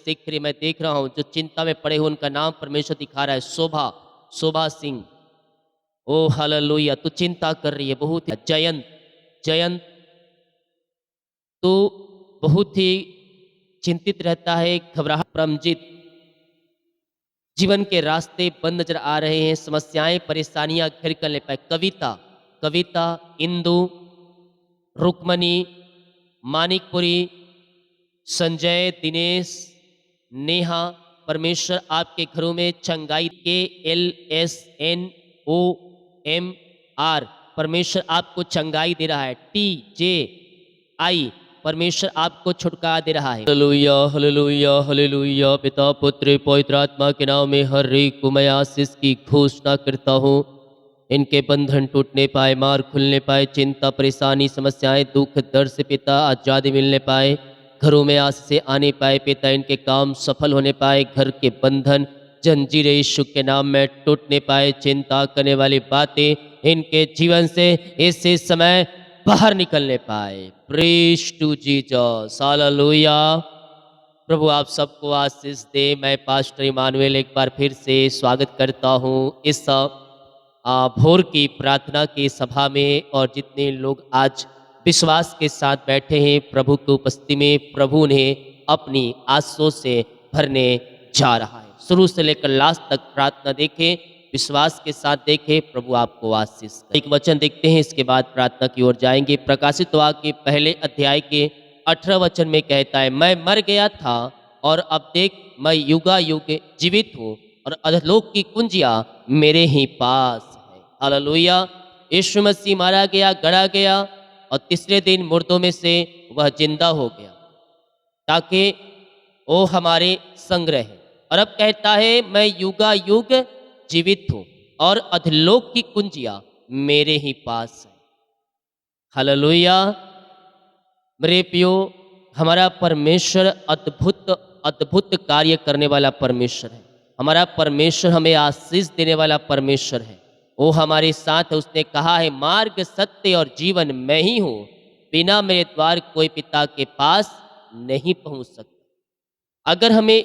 सीख रही, मैं देख रहा हूँ जो चिंता में पड़े हुए उनका नाम परमेश्वर दिखा रहा है, शोभा, शोभा सिंह। ओ हालेलुया, तू चिंता कर रही है बहुत ही। जयंत, जयंत तो बहुत ही चिंतित रहता है, घबराहट। परमजीत, जीवन के रास्ते बंद नजर आ रहे हैं, समस्याएं परेशानियां घेर कर ले पाए। कविता, कविता, इंदु, रुक्मणी, मानिकपुरी, संजय, दिनेश, नेहा, परमेश्वर आपके घरों में चंगाई। KLSNOMR, परमेश्वर आपको चंगाई दे रहा है। TJI, परमेश्वर आपको छुटकारा दे रहा है। Hallelujah, hallelujah, hallelujah. पिता, पुत्र, पवित्र आत्मा के नाम में हर एक को मैं आशीष की घोषणा करता हूँ। इनके बंधन टूटने पाए, मार खुलने पाए, चिंता, परेशानी, समस्याएं, दुख, दर्द से पिता आजादी मिलने पाए, घरों में आस से आने पाए पिता, इनके काम सफल होने पाए, घर के बंधन जंजीरें यीशु के नाम में टूटने पाए, चिंता करने वाली बातें इनके जीवन से इसी समय बाहर निकलने पाए। Praise to Jesus, hallelujah. प्रभु आप सबको आशीष दे। मैं पास्टर इमानुएल एक बार फिर से स्वागत करता हूँ इस भोर की प्रार्थना की सभा में, और जितने लोग आज विश्वास के साथ बैठे हैं प्रभु की उपस्थिति में, प्रभु ने अपनी आशीषों से भरने जा रहा है। शुरू से लेकर लास्ट तक प्रार्थना देखें, विश्वास के साथ देखें, प्रभु आपको आशीष दे। एक वचन देखते हैं, इसके बाद प्रार्थना की ओर जाएंगे। प्रकाशित वाक्य के पहले अध्याय के 18 वचन में कहता है, मैं मर गया था और अब देख मैं युगा युग जीवित हूँ और अधोलोक की कुंजियां मेरे ही पास है। हालेलुया। यीशु मसीह मारा गया, गड़ा गया और तीसरे दिन मुर्दों में से वह जिंदा हो गया ताकि वो हमारे संग रहे। और अब कहता है, मैं युगा युग जीवित हूँ और अधोलोक की कुंजियां मेरे ही पास है। हालेलुया। मेरे प्रियो, हमारा परमेश्वर अद्भुत अद्भुत कार्य करने वाला परमेश्वर है। हमारा परमेश्वर हमें आशीष देने वाला परमेश्वर है। वो हमारे साथ है। उसने कहा है, मार्ग, सत्य और जीवन मैं ही हूँ, बिना मेरे द्वार कोई पिता के पास नहीं पहुंच सकता। अगर हमें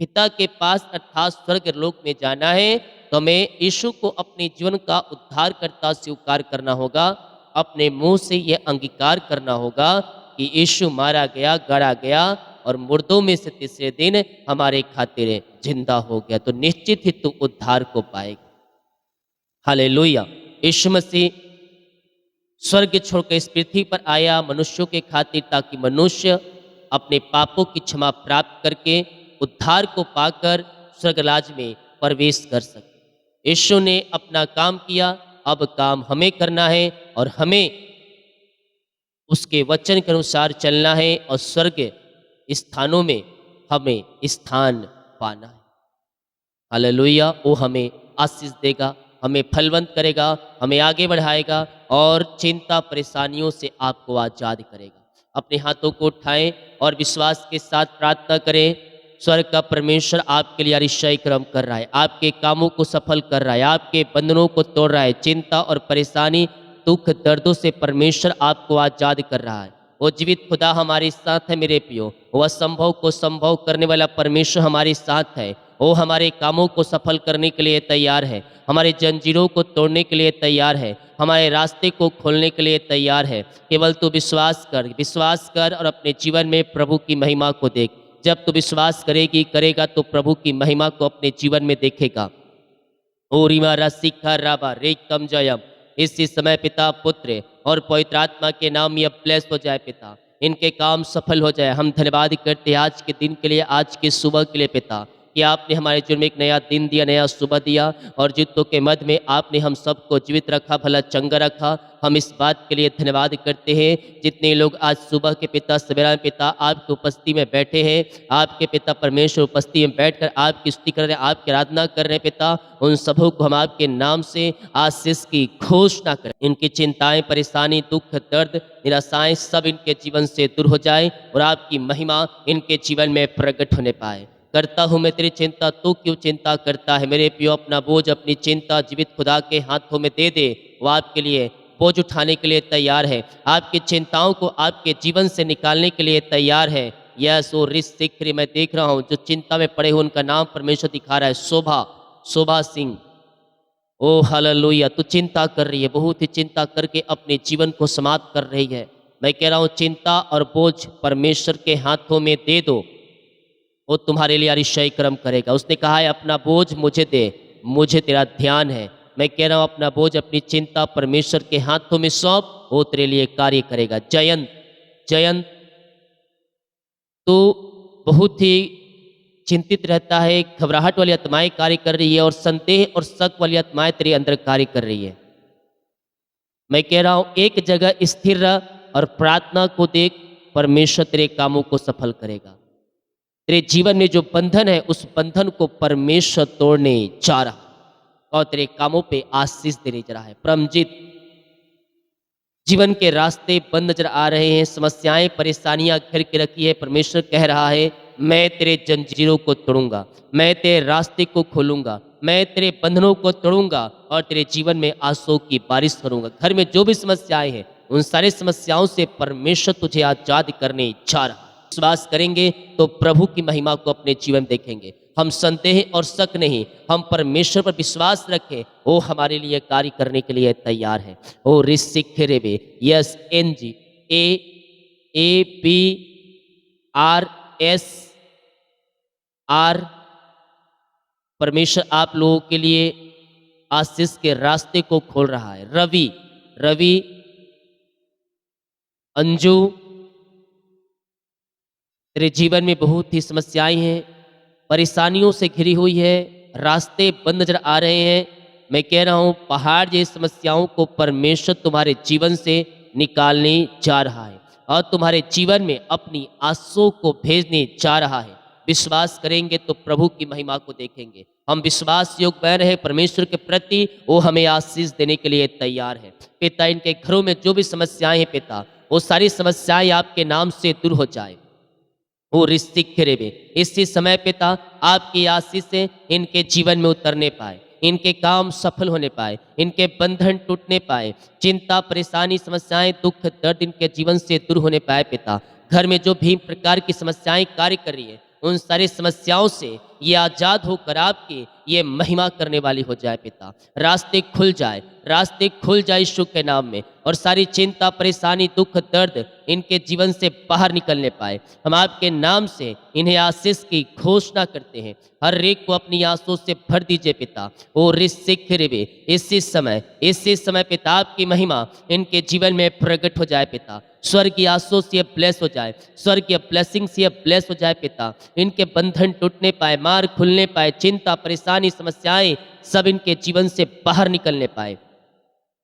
पिता के पास अर्थात स्वर्ग लोक में जाना है तो हमें यीशु को अपने जीवन का उद्धारकर्ता स्वीकार करना होगा। अपने मुंह से यह अंगीकार करना होगा कि यीशु मारा गया, गड़ा गया और मुर्दों में से तीसरे दिन हमारे खातिर जिंदा हो गया, तो निश्चित ही तू उद्धार को पाएगा। हालेलुया। यीशु मसीह स्वर्ग छोड़कर इस पृथ्वी पर आया मनुष्यों के खातिर, ताकि मनुष्य अपने पापों की क्षमा प्राप्त करके उद्धार को पाकर स्वर्गराज में प्रवेश कर सके। यीशु ने अपना काम किया, अब काम हमें करना है और हमें उसके वचन के अनुसार चलना है और स्वर्ग स्थानों में हमें स्थान पाना है। हालेलुया। वो हमें आशीष देगा, हमें फलवंत करेगा, हमें आगे बढ़ाएगा और चिंता परेशानियों से आपको आजाद करेगा। अपने हाथों को उठाएं और विश्वास के साथ प्रार्थना करें। स्वर्ग का परमेश्वर आपके लिए अतिशय कर्म कर रहा है, आपके कामों को सफल कर रहा है, आपके बंधनों को तोड़ रहा है। चिंता और परेशानी, दुख, दर्दों से परमेश्वर आपको आजाद कर रहा है। वो जीवित खुदा हमारे साथ है मेरे प्रियो। वह असंभव को संभव करने वाला परमेश्वर हमारे साथ है। वो हमारे कामों को सफल करने के लिए तैयार है, हमारे जंजीरों को तोड़ने के लिए तैयार है, हमारे रास्ते को खोलने के लिए तैयार है। केवल तू विश्वास कर, विश्वास कर और अपने जीवन में प्रभु की महिमा को देख। जब तू विश्वास करेगी, करेगा तो प्रभु की महिमा को अपने जीवन में देखेगा। ओ रीमा रसिका राबा रे कम जयम। इसी समय पिता, पुत्र और पवित्र आत्मा के नाम यह ब्लेस हो जाए पिता, इनके काम सफल हो जाए। हम धन्यवाद करते हैं आज के दिन के लिए, आज की सुबह के लिए पिता, कि आपने हमारे जीवन में एक नया दिन दिया, नया सुबह दिया और युद्धों के मध्य में आपने हम सबको जीवित रखा, भला चंगा रखा। हम इस बात के लिए धन्यवाद करते हैं। जितने लोग आज सुबह के पिता, सवेरा में पिता आपकी उपस्थिति में बैठे हैं, आपके पिता परमेश्वर उपस्थिति में बैठकर आपकी स्तुति कर रहे हैं, आपकी आराधना कर रहे हैं पिता, उन सबों को हम आपके नाम से आशीष की घोषणा करें। इनकी चिंताएं, परेशानी, दुख, दर्द, निराशाएं सब इनके जीवन से दूर हो जाए और आपकी महिमा इनके जीवन में प्रकट होने पाए। करता हूँ मैं तेरी चिंता, तू क्यों चिंता करता है। मेरे प्रियो, अपना बोझ, अपनी चिंता जीवित खुदा के हाथों में दे दे। वो आपके लिए बोझ उठाने के लिए तैयार है, आपकी चिंताओं को आपके जीवन से निकालने के लिए तैयार है। यस ओ रिसिक्री, मैं देख रहा हूँ जो चिंता में पड़े हुए उनका नाम परमेश्वर दिखा रहा है, शोभा, शोभा सिंह। ओ हालेलुया, तू चिंता कर रही है, बहुत ही चिंता करके अपने जीवन को समाप्त कर रही है। मैं कह रहा हूँ चिंता और बोझ परमेश्वर के हाथों में दे दो, वो तुम्हारे लिए अतिशय कर्म करेगा। उसने कहा है अपना बोझ मुझे दे, मुझे तेरा ध्यान है। मैं कह रहा हूँ अपना बोझ, अपनी चिंता परमेश्वर के हाथों में सौंप, वो तेरे लिए कार्य करेगा। जयंत, जयंत तो बहुत ही चिंतित रहता है, घबराहट वाली आत्माएं कार्य कर रही है और संदेह और शक वाली आत्माएं तेरे अंदर कार्य कर रही है। मैं कह रहा हूं एक जगह स्थिर रह और प्रार्थना को देख, परमेश्वर तेरे कामों को सफल करेगा। तेरे जीवन में जो बंधन है उस बंधन को परमेश्वर तोड़ने जा रहा है और तेरे कामों पे आशीष देने जा रहा है। परमजीत, जीवन के रास्ते बंद नजर आ रहे हैं, समस्याएं परेशानियां घेर के रखी है। परमेश्वर कह रहा है मैं तेरे जंजीरों को तोड़ूंगा, मैं तेरे रास्ते को खोलूंगा, मैं तेरे बंधनों को तोड़ूंगा और तेरे जीवन में आंसुओं की बारिश करूंगा। घर में जो भी समस्याएं हैं उन सारी समस्याओं से परमेश्वर तुझे आजाद करने जा रहा है। विश्वास करेंगे तो प्रभु की महिमा को अपने जीवन में देखेंगे। हम संदेह और शक नहीं, हम परमेश्वर पर विश्वास रखें, वो हमारे लिए कार्य करने के लिए तैयार है। ओ रिसिखेरेबे, यस NG AABRSR, परमेश्वर आप लोगों के लिए आशीष के रास्ते को खोल रहा है। रवि, रवि, अंजू, तेरे जीवन में बहुत ही समस्याएं हैं, परेशानियों से घिरी हुई है, रास्ते बंद नजर आ रहे हैं। मैं कह रहा हूं पहाड़ जैसी समस्याओं को परमेश्वर तुम्हारे जीवन से निकालने जा रहा है और तुम्हारे जीवन में अपनी आंसुओं को भेजने जा रहा है। विश्वास करेंगे तो प्रभु की महिमा को देखेंगे। हम विश्वास योग्य बन रहे परमेश्वर के प्रति, वो हमें आशीष देने के लिए तैयार है। पिता, इनके घरों में जो भी समस्याएं हैं पिता, वो सारी समस्याएं आपके नाम से दूर हो जाए। वो ऋषिक में इसी समय पिता आपकी आशीष से इनके जीवन में उतरने पाए, इनके काम सफल होने पाए, इनके बंधन टूटने पाए, चिंता परेशानी समस्याएं दुख दर्द इनके जीवन से दूर होने पाए। पिता, घर में जो भी प्रकार की समस्याएं कार्य कर रही है उन सारी समस्याओं से ये आजाद होकर आपकी ये महिमा करने वाली हो जाए। पिता, रास्ते खुल जाए, रास्ते खुल जाए यीशु के नाम में, और सारी चिंता परेशानी दुख दर्द इनके जीवन से बाहर निकलने पाए। हम आपके नाम से इन्हें आशीष की घोषणा करते हैं। हर एक को अपनी आंसुओं से भर दीजिए पिता। ओ रिसिखरेबे, इसी समय पिता आपकी महिमा इनके जीवन में प्रकट हो जाए। पिता, स्वर्गीय आंसुओं से ब्लेस हो जाए, स्वर्गीय ब्लेसिंग से ब्लेस हो जाए। पिता, इनके बंधन टूटने पाए, मार खुलने पाए, चिंता परेशानी समस्याएं सब इनके जीवन से बाहर निकलने पाए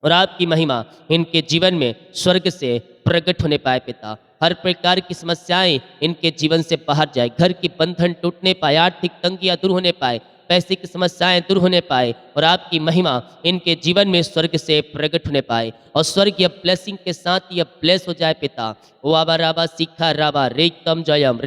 और आपकी महिमा इनके जीवन में स्वर्ग से प्रकट होने पाए। पिता, हर प्रकार की समस्याएं इनके जीवन से बाहर जाए, घर की बंधन टूटने पाए, आर्थिक तंगियां दूर होने पाए, पैसे की समस्याएं दूर होने पाए और आपकी महिमा इनके जीवन में स्वर्ग से प्रकट होने पाए और स्वर्गीय ब्लेसिंग के साथ यह ब्लेस हो जाए। पिता, ओ आबा राबा सिखा राबा रेकतम जयम,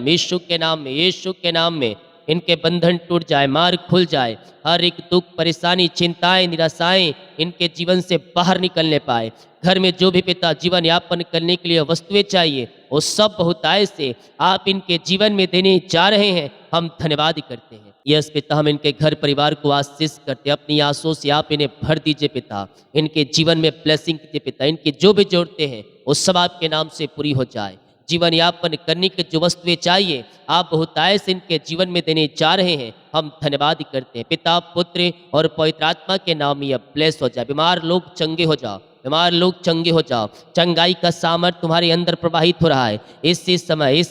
यीशु के नाम में, यीशु के नाम में इनके बंधन टूट जाए, मार्ग खुल जाए, हर एक दुख परेशानी चिंताएं निराशाएं इनके जीवन से बाहर निकलने पाए। घर में जो भी पिता जीवन यापन करने के लिए वस्तुएं चाहिए वो सब बहुताय से आप इनके जीवन में देने जा रहे हैं। हम धन्यवाद करते हैं। यस पिता, हम इनके घर परिवार को आशीष करते हैं। अपनी आंसुओं से आप इन्हें भर दीजिए पिता, इनके जीवन में ब्लेसिंग कीजिए पिता। इनकी जो भी जरूरतें हैं वो सब आपके नाम से पूरी हो जाए। जीवन यापन करने की जो वस्तुएं चाहिए आप बहुताय से इनके जीवन में देने जा रहे हैं। हम धन्यवाद करते हैं पिता, पुत्र और पवित्र आत्मा के नाम में यह ब्लेस हो जाए। बीमार लोग चंगे हो जाओ, बीमार लोग चंगे हो जाओ। चंगाई का सामर्थ तुम्हारे अंदर प्रवाहित हो रहा है इसी समय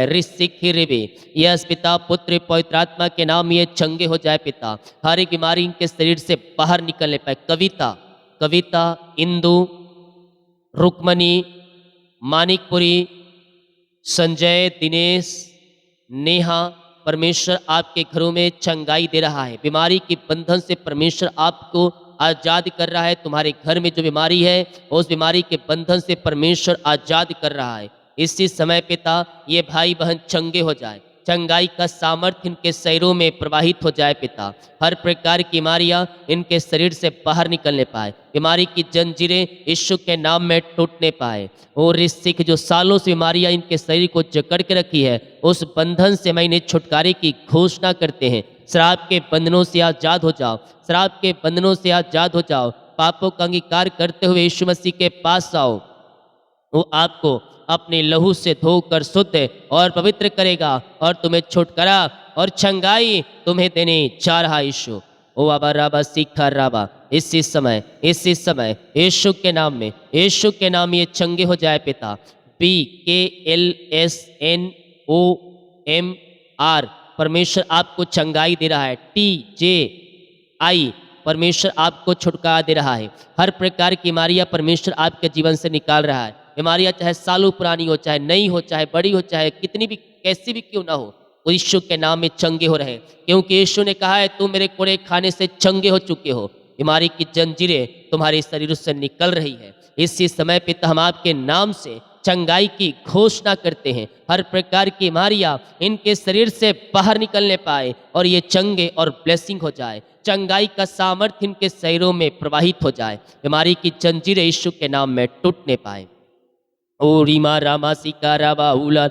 रिसिखरेबे, यस पिता पुत्र पवित्र आत्मा के नाम में ये चंगे हो जाए। पिता, हर एक बीमारी इनके शरीर से बाहर निकलने पाए। कविता, इंदु, रुक्मणी, मानिकपुरी, संजय, दिनेश, नेहा, परमेश्वर आपके घरों में चंगाई दे रहा है। बीमारी के बंधन से परमेश्वर आपको आजाद कर रहा है। तुम्हारे घर में जो बीमारी है उस बीमारी के बंधन से परमेश्वर आजाद कर रहा है। इसी समय पिता ये भाई बहन चंगे हो जाए, चंगाई का सामर्थ्य इनके शरीरों में प्रवाहित हो जाए पिता। हर प्रकार की बीमारियां इनके शरीर से बाहर निकलने पाए, बीमारी की जंजीरें यीशु के नाम में टूटने पाए। और ऋषि जो सालों से बीमारियां इनके शरीर को जकड़ के रखी है, उस बंधन से मैं इन्हें छुटकारे की घोषणा करते हैं। शराब के बंधनों से आजाद हो जाओ, शराब के बंधनों से आजाद हो जाओ। पापों का अंगीकार करते हुए यीशु मसीह के पास आओ, वो आपको अपने लहू से धोकर शुद्ध और पवित्र करेगा और तुम्हें छुटकारा और चंगाई तुम्हें देने जा रहा यीशु। ओ बाबा राबा सीखा राबा, इसी समय यीशु के नाम में, यीशु के नाम ये चंगे हो जाए पिता। BKLSNOMR परमेश्वर आपको चंगाई दे रहा है। TJI परमेश्वर आपको छुटकारा दे रहा है। हर प्रकार की बीमारियां परमेश्वर आपके जीवन से निकाल रहा है। बीमारियां चाहे सालों पुरानी हो, चाहे नई हो, चाहे बड़ी हो, चाहे कितनी भी कैसी भी क्यों ना हो, वो यीशु के नाम में चंगे हो रहे हैं। क्योंकि यीशु ने कहा है, तुम मेरे कोड़े खाने से चंगे हो चुके हो। बीमारी की जंजीरें तुम्हारे शरीर से निकल रही है। इसी समय पिता हम आपके नाम से चंगाई की घोषणा करते हैं। हर प्रकार की बीमारियां इनके शरीर से बाहर निकलने पाए और ये चंगे और ब्लेसिंग हो जाए। चंगाई का सामर्थ्य इनके शरीरों में प्रवाहित हो जाए। बीमारी की जंजीरें यीशु के नाम में टूटने पाए। ओ रीमा रामा सिका राबा उला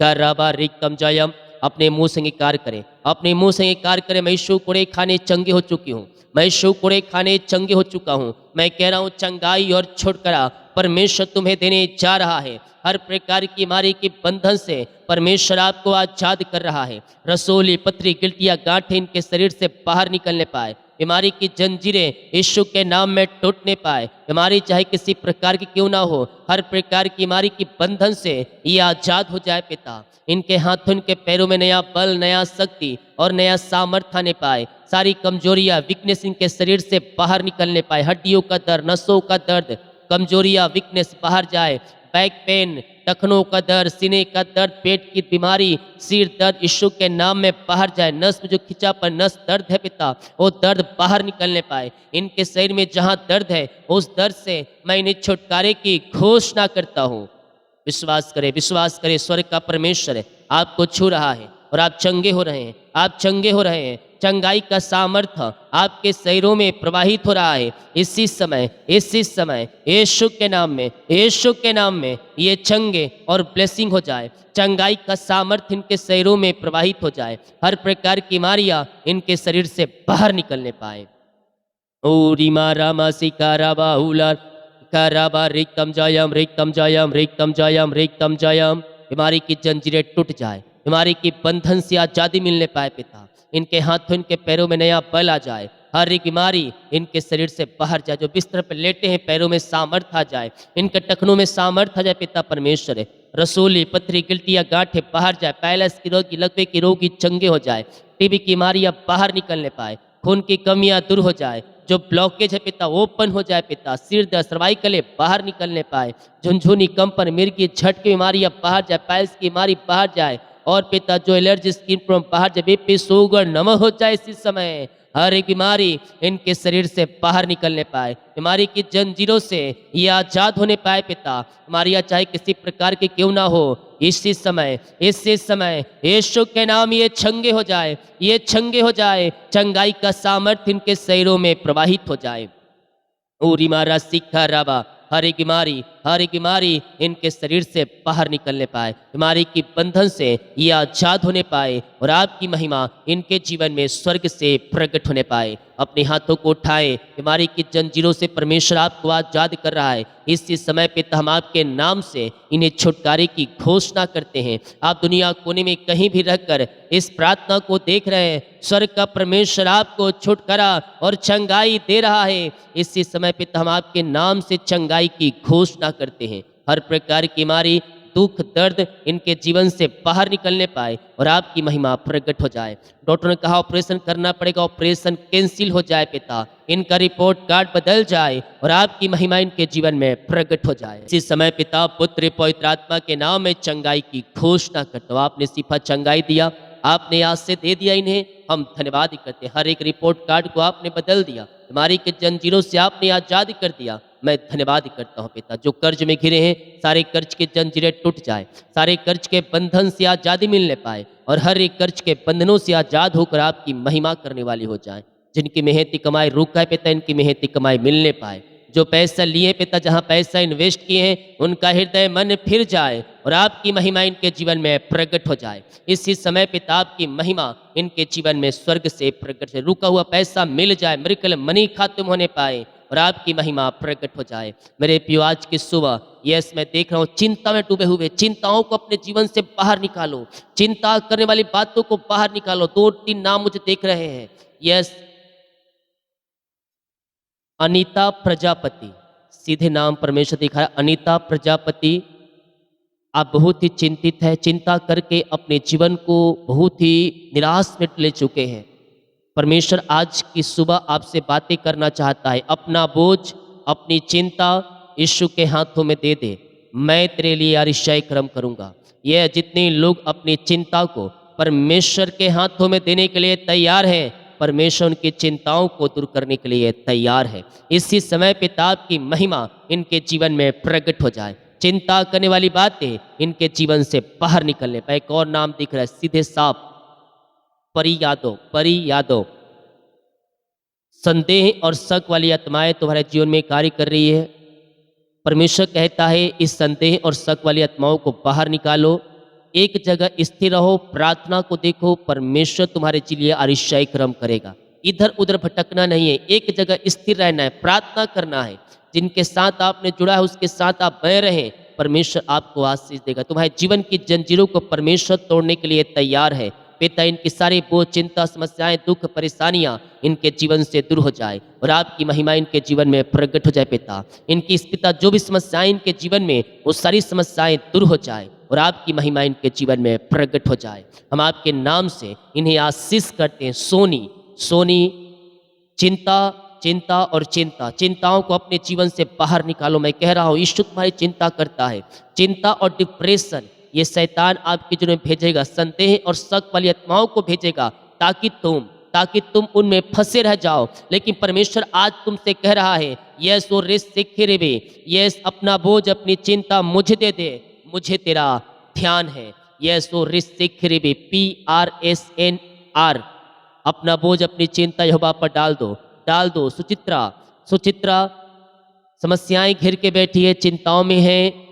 का राबा रिकम जयम। अपने मुंह से अंगीकार करें, अपने मुंह से अंगीकार करें। मैं यीशु कोड़े खाने चंगे हो चुकी हूँ, मैं यीशु कोड़े खाने चंगे हो चुका हूँ। मैं कह रहा हूँ चंगाई और छुटकारा परमेश्वर तुम्हें देने जा रहा है। हर प्रकार की बीमारी के बंधन से परमेश्वर आपको आजाद कर रहा है। रसोली पथरी गिल्टियाँ गांठें इनके शरीर से बाहर निकलने पाए। बीमारी की जंजीरें यीशु के नाम में टूटने पाए। बीमारी चाहे किसी प्रकार की क्यों ना हो, हर प्रकार की बीमारी की बंधन से ये आजाद हो जाए पिता। इनके हाथों, इनके पैरों में नया बल, नया शक्ति और नया सामर्थ्य आने पाए। सारी कमजोरियां, वीकनेस इनके शरीर से बाहर निकलने पाए। हड्डियों का दर्द, नसों का दर्द, कमजोरियां, वीकनेस बाहर जाए। बैक पेन, टखनों का दर्द, सीने का दर्द, पेट की बीमारी, सिर दर्द यीशु के नाम में बाहर जाए। नस में जो खिंचापन, नस दर्द है पिता, वो दर्द बाहर निकलने पाए। इनके शरीर में जहां दर्द है, उस दर्द से मैं इन्हें छुटकारे की घोषणा करता हूँ। विश्वास करें, विश्वास करें, स्वर्ग का परमेश्वर है आपको छू रहा है और आप चंगे हो रहे हैं, आप चंगे हो रहे हैं। चंगाई का सामर्थ्य आपके शरीरों में प्रवाहित हो रहा है। इसी समय यीशु के नाम में, यीशु के नाम में ये चंगे और ब्लेसिंग हो जाए। चंगाई का सामर्थ्य इनके शरीरों में प्रवाहित हो जाए। हर प्रकार की बीमारियां इनके शरीर से बाहर निकलने पाए। ओ रीमा रामा सिकारा बाहुला काराबा रिकम जयम रिकम जयम रिकम जयम रिकम जयम। बीमारी की जंजीरें टूट जाए, बीमारी की बंधन से आजादी मिलने पाए पिता। इनके हाथों, इनके पैरों में नया बल आ जाए। हर एक बीमारी इनके शरीर से बाहर जाए। जो बिस्तर पर लेटे हैं, पैरों में सामर्थ्य आ जाए, इनके टखनों में सामर्थ्य आ जाए पिता परमेश्वर है। रसूली पथरी गिल्टियाँ गांठें बाहर जाए। पैलेस की रोगी, लकवे की रोगी चंगे हो जाए। टीबी की बीमारियां बाहर निकलने पाए। खून की कमियां दूर हो जाए। जो ब्लॉकेज है पिता ओपन हो जाए पिता। सिर दर्द, सर्वाइकल बाहर निकलने पाए। झुनझुनी, कंपन, मिर्गी, झटके बीमारियां बाहर जाए। पाइल्स की बीमारी बाहर जाए। और पिता जो एलर्जी, स्किन प्रॉब्लम बाहर जाए। बीपी, शुगर, नमक हो जाए। इसी समय हर एक बीमारी इनके शरीर से बाहर निकलने पाए। बीमारी की जंजीरों से ये आजाद होने पाए पिता। बीमारियां चाहे किसी प्रकार की क्यों ना हो, इसी समय यीशु के नाम ये छंगे हो जाए, ये छंगे हो जाए। चंगाई का सामर्थ्य इनके शरीरों में प्रवाहित हो जाए। ओरी मारा सीखा राबा। हर एक बीमारी इनके शरीर से बाहर निकलने पाए। बीमारी की बंधन से ये आजाद होने पाए और आपकी महिमा इनके जीवन में स्वर्ग से प्रकट होने पाए। अपने हाथों को उठाएं। बीमारी की जंजीरों से परमेश्वर आपको आजाद कर रहा है। इसी समय पे हम आपके नाम से इन्हें छुटकारे की घोषणा करते हैं। आप दुनिया कोने में कहीं भी रहकर इस प्रार्थना को देख रहे हैं, स्वर्ग का परमेश्वर आपको छुटकारा और चंगाई दे रहा है। इसी समय पे हम आपके नाम से चंगाई की घोषणा करते हैं। हर प्रकार की बीमारी, दुख, दर्द इनके जीवन से बाहर निकलने पाए और आपकी महिमा प्रकट हो जाए। डॉक्टर ने कहा ऑपरेशन करना पड़ेगा, ऑपरेशन कैंसिल हो जाए पिता। इनका रिपोर्ट कार्ड बदल जाए और आपकी महिमा इनके जीवन में प्रकट हो जाए। इसी समय पिता, पुत्र, पवित्र आत्मा के नाम में चंगाई की घोषणा करता हूँ। आपने सिफा चंगाई दिया, आपने आज से दे दिया इन्हें, हम धन्यवाद करते हैं। हर एक रिपोर्ट कार्ड को आपने बदल दिया, बीमारी के जंजीरों से आपने आजाद कर दिया। मैं धन्यवाद करता हूँ पिता। जो कर्ज में घिरे हैं, सारे कर्ज के जंजीरें टूट जाए, सारे कर्ज के बंधन से आजादी मिलने पाए। और हर एक कर्ज के बंधनों से आज़ाद होकर आपकी महिमा करने वाली हो जाए। जिनकी मेहनती कमाई रुक है पिता, इनकी मेहनती कमाई मिलने पाए। जो पैसा लिए पिता, जहाँ पैसा इन्वेस्ट किए हैं उनका हृदय मन फिर जाए और आपकी महिमा इनके जीवन में प्रकट हो जाए। इसी समय पिता आपकी महिमा इनके जीवन में स्वर्ग से प्रकट से रुका हुआ पैसा मिल जाए, मिरेकल मनी खाते में होने पाए और आपकी महिमा प्रकट हो जाए। मेरे प्रियो, आज की सुबह यस मैं देख रहा हूँ चिंता में डूबे हुए, चिंताओं को अपने जीवन से बाहर निकालो, चिंता करने वाली बातों को बाहर निकालो। 2-3 नाम मुझे देख रहे हैं। यस, अनीता प्रजापति, सीधे नाम परमेश्वर दिखा है, अनीता प्रजापति। आप बहुत ही चिंतित है, चिंता करके अपने जीवन को बहुत ही निराश में ले चुके हैं। परमेश्वर आज की सुबह आपसे बातें करना चाहता है। अपना बोझ, अपनी चिंता यीशु के हाथों में दे दे, मैं तेरे लिए अतिशय कर्म करूंगा। यह जितने लोग अपनी चिंता को परमेश्वर के हाथों में देने के लिए तैयार हैं, परमेश्वर उनकी चिंताओं को दूर करने के लिए तैयार है। इसी समय पिता की महिमा इनके जीवन में प्रकट हो जाए। चिंता करने वाली बातें इनके जीवन से बाहर निकलने पाए। एक और नाम दिख रहा है, सीधे साफ, परी यादव, परी यादव। संदेह और शक वाली आत्माएं तुम्हारे जीवन में कार्य कर रही है। परमेश्वर कहता है इस संदेह और शक वाली आत्माओं को बाहर निकालो, एक जगह स्थिर रहो, प्रार्थना को देखो, परमेश्वर तुम्हारे लिए अतिशय कर्म करेगा। इधर उधर भटकना नहीं है, एक जगह स्थिर रहना है, प्रार्थना करना है। जिनके साथ आपने जुड़ा है उसके साथ आप बने रहें, परमेश्वर आपको आशीष देगा। तुम्हारे जीवन की जंजीरों को परमेश्वर तोड़ने के लिए तैयार है। पिता इनकी सारी बोझ, चिंता, समस्याएं, दुख, परेशानियां इनके जीवन से दूर हो जाए और आपकी महिमा इनके जीवन में प्रकट हो जाए। पिता इनकी इस पिता जो भी समस्याएं इनके जीवन में, वो सारी समस्याएं दूर हो जाए और आपकी महिमा इनके जीवन में प्रकट हो जाए। हम आपके नाम से इन्हें आशीष करते हैं। सोनी, सोनी, चिंता, चिंता और चिंता, चिंताओं को अपने जीवन से बाहर निकालो। मैं कह रहा हूँ यीशु तुम्हारी चिंता करता है। चिंता और डिप्रेशन ये शैतान आपके जीवन में भेजेगा, संदेह और शक वाली आत्माओं को भेजेगा ताकि तुम उनमें फंसे रह जाओ। लेकिन परमेश्वर आज तुमसे कह रहा है, यस वो रिस सिखे रे, यस अपना बोझ, अपनी चिंता मुझे दे दे, मुझे तेरा ध्यान है। यस वो रिस सिखे रे, PRSNR, अपना बोझ, अपनी चिंता यहोवा पर डाल दो। सुचित्रा, सुचित्रा समस्याएं घिर के बैठी है, चिंताओं में है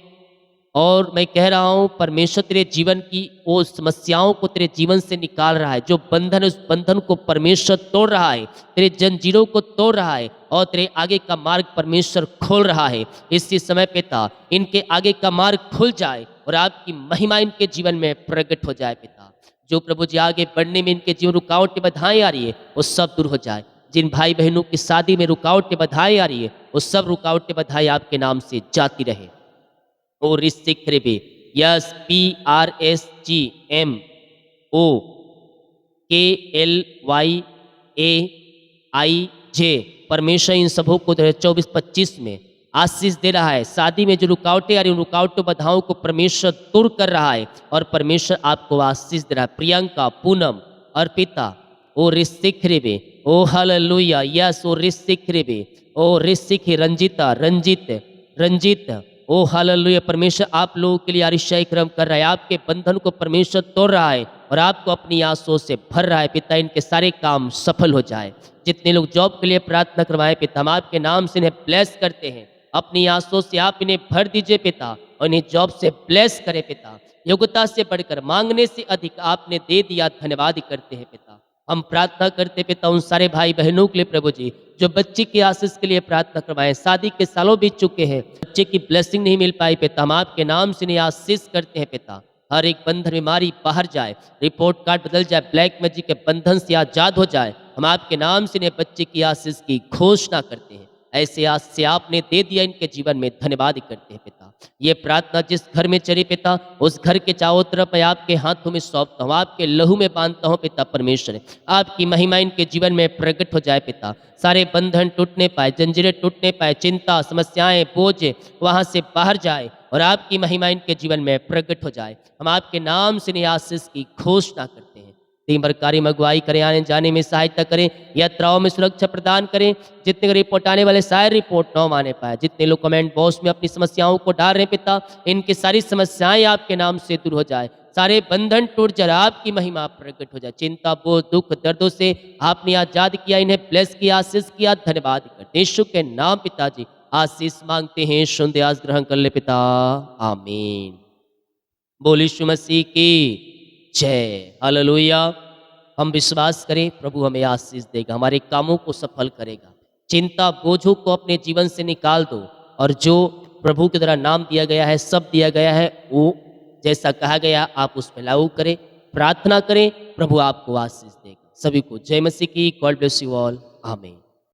और मैं कह रहा हूं परमेश्वर तेरे जीवन की वो समस्याओं को तेरे जीवन से निकाल रहा है। जो बंधन है उस बंधन को परमेश्वर तोड़ रहा है, तेरे जंजीरों को तोड़ रहा है और तेरे आगे का मार्ग परमेश्वर खोल रहा है। इसी समय पिता इनके आगे का मार्ग खुल जाए और आपकी महिमा इनके जीवन में प्रकट हो जाए। पिता जो प्रभु जी आगे बढ़ने में इनके जीवन रुकावटें बाधाएं आ रही है वो सब दूर हो जाए। जिन भाई बहनों की शादी में रुकावटें बाधाएं आ रही है वो सब रुकावटें बाधाएं आपके नाम से जाती रहे। ओ ऋषिक हृदय, यस PRSGMOKLYAIJ, परमेश्वर इन सबों को 2024-25 में आशीष दे रहा है। शादी में जो रुकावटें आ रही, उन रुकावटों बाधाओं को परमेश्वर दूर कर रहा है और परमेश्वर आपको आशीष दे रहा है। प्रियंका, पूनम, अर्पिता, ओ ऋषिक हृदय, ओ हालेलुया, यस ओ ऋषिक हृदय, ओ ऋषिक, रंजिता, रंजित, ओ हालेलुया। परमेश्वर आप लोगों के लिए अतिशय कर्म कर रहा है। आपके बंधन को परमेश्वर तोड़ रहा है और आपको अपनी आंसुओं से भर रहा है। पिता इनके सारे काम सफल हो जाए। जितने लोग जॉब के लिए प्रार्थना करवाए पिता, हम आपके नाम से इन्हें ब्लेस करते हैं। अपनी आंसुओं से आप इन्हें भर दीजिए पिता और इन्हें जॉब से ब्लेस करें पिता। योग्यता से बढ़कर, मांगने से अधिक आपने दे दिया, धन्यवाद करते हैं पिता। हम प्रार्थना करते पिता उन सारे भाई बहनों के लिए प्रभु जी जो बच्चे की आशीष के लिए प्रार्थना करवाएं। शादी के सालों बीत चुके हैं, बच्चे की ब्लेसिंग नहीं मिल पाई पिता, हम आपके नाम से इन्हें आशीष करते हैं पिता। हर एक बंधन, बीमारी बाहर जाए, रिपोर्ट कार्ड बदल जाए, ब्लैक मैजिक के बंधन से आजाद हो जाए। हम आपके नाम से इन्हें बच्चे की आशीष की घोषणा करते हैं। ऐसे आज से आपने दे दिया इनके जीवन में, धन्यवाद करते हैं पिता। ये प्रार्थना जिस घर में चली पिता, उस घर के चारों तरफ मैं आपके हाथों में सौंपता हूँ, आपके लहू में बांधता हूँ पिता। परमेश्वर आपकी महिमा इनके जीवन में प्रकट हो जाए पिता। सारे बंधन टूटने पाए, जंजीरें टूटने पाए, चिंता, समस्याएं, बोझ वहाँ से बाहर जाए और आपकी महिमा इनके जीवन में प्रकट हो जाए। हम आपके नाम से इन्हें आशीष की घोषणा करते हैं। दिन भर कार्य में अगुवाई करें, आने जाने में सहायता करें, यात्राओं में सुरक्षा प्रदान करें। जितने रिपोर्ट आने वाले सारे रिपोर्ट न आने पाए। जितने लोग कमेंट बॉक्स में अपनी समस्याओं को डाल रहे हैं पिता, इनकी सारी समस्याएं आपके नाम से दूर हो जाए। सारे बंधन टूट जाए, आपकी महिमा प्रकट हो जाए। चिंता, बोझ, दुख, दर्दों से आपने आजाद किया, इन्हें ब्लेस किया, आशीष किया, धन्यवाद करते हैं। यीशु के नाम पिताजी आशीष मांगते हैं, सुनते आज ग्रहण कर ले पिता, आमीन। बोल यीशु मसीह की जय, हालेलुया। हम विश्वास करें प्रभु हमें आशीष देगा, हमारे कामों को सफल करेगा। चिंता बोझों को अपने जीवन से निकाल दो, और जो प्रभु के द्वारा नाम दिया गया है, सब दिया गया है, वो जैसा कहा गया आप उसमें लागू करें, प्रार्थना करें, प्रभु आपको आशीष देगा। सभी को जय मसीह की। गॉड ब्लेस यू ऑल, आमीन।